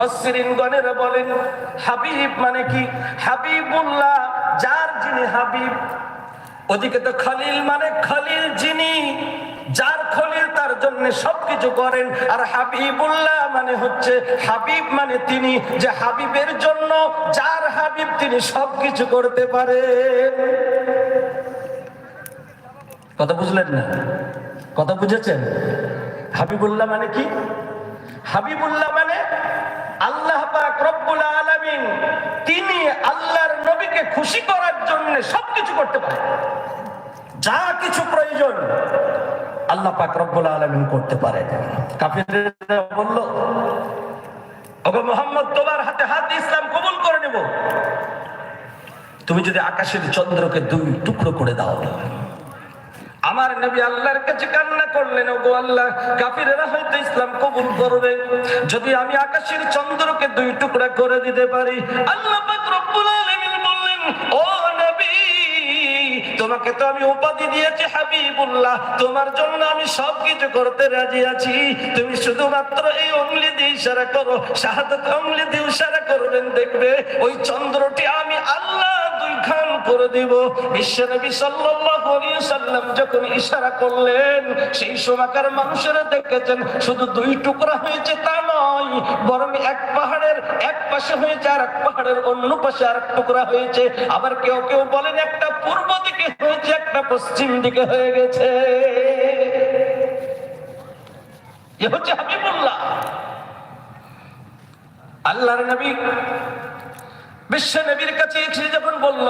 মুফাসসিরিনগণেরা বলেন হাবিব মানে কি? হাবিবুল্লাহ, যার যিনি হাবিব। ওদিকে তো খলিল মানে খলিল যিনি, যার খলিল তার জন্য সবকিছু করেন। আর হাবিবুল্লাহ মানে হচ্ছে হাবিব মানে তিনি, যে হাবিবের জন্য যার হাবিব তিনি সবকিছু করতে পারেন। কথা বুঝলেন না? কথা বুঝেছেন? হাবিবুল্লাহ মানে কি? হাবিবুল্লাহ মানে আল্লাহ পাক রব্বুল আলামিন তিনি আল্লাহর নবীকে খুশি করার জন্য সবকিছু করতে পারেন। যা কিছু প্রয়োজন আল্লাহ পাক রব্বুল আলামিন করতে পারেন। কাফিররা বলল, ওগো মুহাম্মদ, তোমার হাতে হাত দিয়ে ইসলাম কবুল করে নেব, তুমি যদি আকাশের চন্দ্রকে দুই টুকরো করে দাও। আমার নবী আল্লাহর কাছে কান্না করলেন, ওগো আল্লাহ, কাফিরেরা হয়তো ইসলাম কবুল করবে যদি আমি আকাশের চন্দ্রকে দুই টুকরা করে দিতে পারি। আল্লাহ পাক রব্বুল আলামিন বললেন, ও নবী, তোমাকে তো আমি উপাধি দিয়েছি হাবিবুল্লাহ, তোমার জন্য আমি সবকিছু করতে রাজি আছি। তুমি শুধুমাত্র এই আঙ্গুলি দিয়ে ইশারা করো, শাহাদাত আঙ্গুলি দিয়ে ইশারা করবেন, দেখবে ওই চন্দ্রটি আমি আল্লাহ দুই খান করে দিব। বিশ্বনবী সাল্লাল্লাহু আলাইহি ওয়াসাল্লাম যখন ইশারা করলেন, সেই সময়কার মানুষেরা দেখেছেন শুধু দুই টুকরা হয়েছে তা নয়, বরং এক পাহাড়ের এক পাশে হয়েছে আর এক পাহাড়ের অন্য পাশে আর এক টুকরা হয়েছে। আবার কেউ কেউ বলেন একটা পূর্ব দিকে হয়েছে, একটা পশ্চিম দিকে হয়ে গেছে। এ হচ্ছে হাবিবুল্লাহ। আল্লাহর নবী বিশ্ব নবীর কাছে এসে যখন বলল,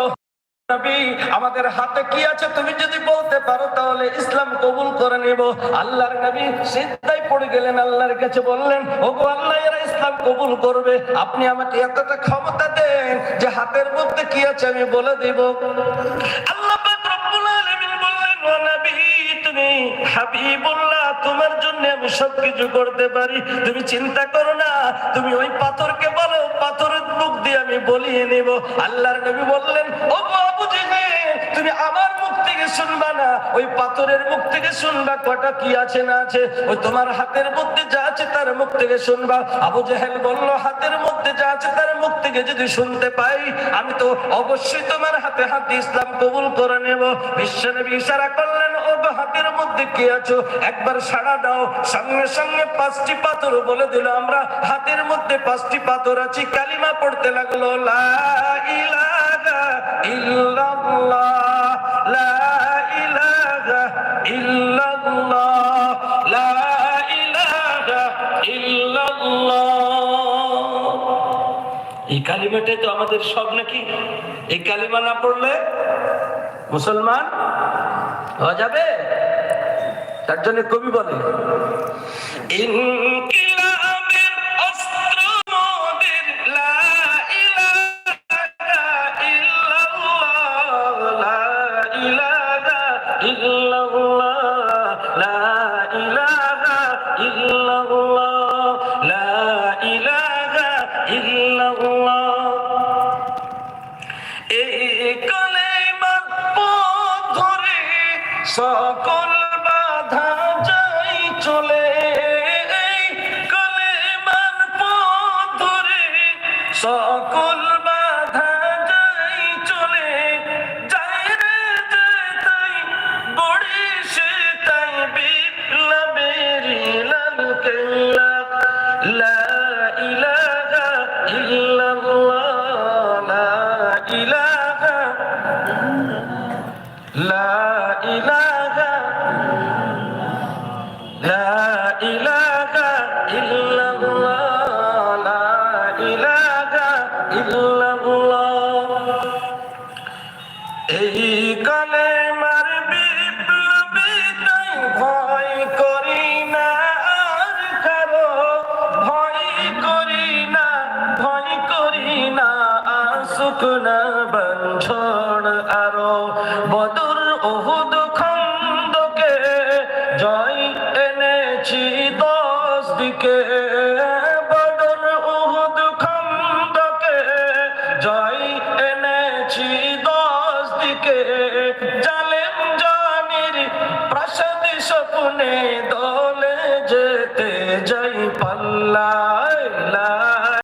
নবী, আমাদের হাতে কি আছে তুমি যদি বলতে পারো তাহলে ইসলাম কবুল করে নেব। আল্লাহর নবী সিজদায় পড়ে গেলেন, আল্লাহর কাছে বললেন, ওগো আল্লাহ, এরা ইসলাম কবুল করবে, আপনি আমাকে এতটা ক্ষমতা দেন যে হাতের মধ্যে কি আছে আমি বলে দেব। আল্লাহ পাক রব্বুল আলামিন বললেন, ও নবী, তুমি হাবিবুল্লাহ, তোমার জন্য আমি সবকিছু করতে পারি, তুমি চিন্তা করো না, তুমি ওই পাথরকে বলো, পাথরের মুখ দিয়ে আমি বলিয়ে নেব। আল্লাহর নবী বললেন, ও আবু জেহেল, তুমি আমার মুখ থেকে শুনবা না, ওই পাথরের মুখ থেকে শুনবা কটা কি আছে না আছে, ওই তোমার হাতের মধ্যে যা আছে তার মুখ থেকে শুনবা। আবু জেহেল বলল, হাতের মধ্যে যা আছে তার মুখ থেকে যদি শুনতে পাই আমি তো অবশ্যই তোমার হাতে হাত ইসলাম কবুল করে নেব। বিশ্বনবী ইশারা করলেন, ও হাতের মধ্যে কি আছো একবার সাড়া দাও। সঙ্গে সঙ্গে 5টি পাথর বলে দিল, আমরা হাতের মধ্যে 5টি পাথর আছে। কালিমা পড়তে লাগলো, লা ইলাহা ইল্লাল্লাহ, লা ইলাহা ইল্লাল্লাহ, লা ইলাহা ইল্লাল্লাহ। এই কালিমাটাই তো আমাদের সব নাকি? এই কালিমা না পড়লে মুসলমান হওয়া যাবে? তার জন্য কবি বলে, ইনকিলাবের অস্ত্র মোদের, লা ইলাহা ইল্লাল্লাহ, লা ইলাহা ইল্লাল্লাহ, লা ইলাহা ইল্লাল্লাহ, লা ইলাহা ইল্লাল্লাহ। এই কালেমার পথ ধরে সকল বাধা যাই চলে, এই কালেমার পথ ধরে সকল বাধা যাই চলে, যাই রে যায় তাই গড়ে সে তাই বিপ্লবের লাল কেল্লা, লা ইলাহা ইল্লাল্লাহ, লা ইলাহা, লা ইলাহা, লা ইলাহা ইল্লাল্লাহ, লা ইলাহা ইল্লাল্লাহ। এই কালেমার বিপ্লবে তাই ভয় করি না আর কারো, ভয় করি না, ভয় করি না, আসুক না বঞ্চনা।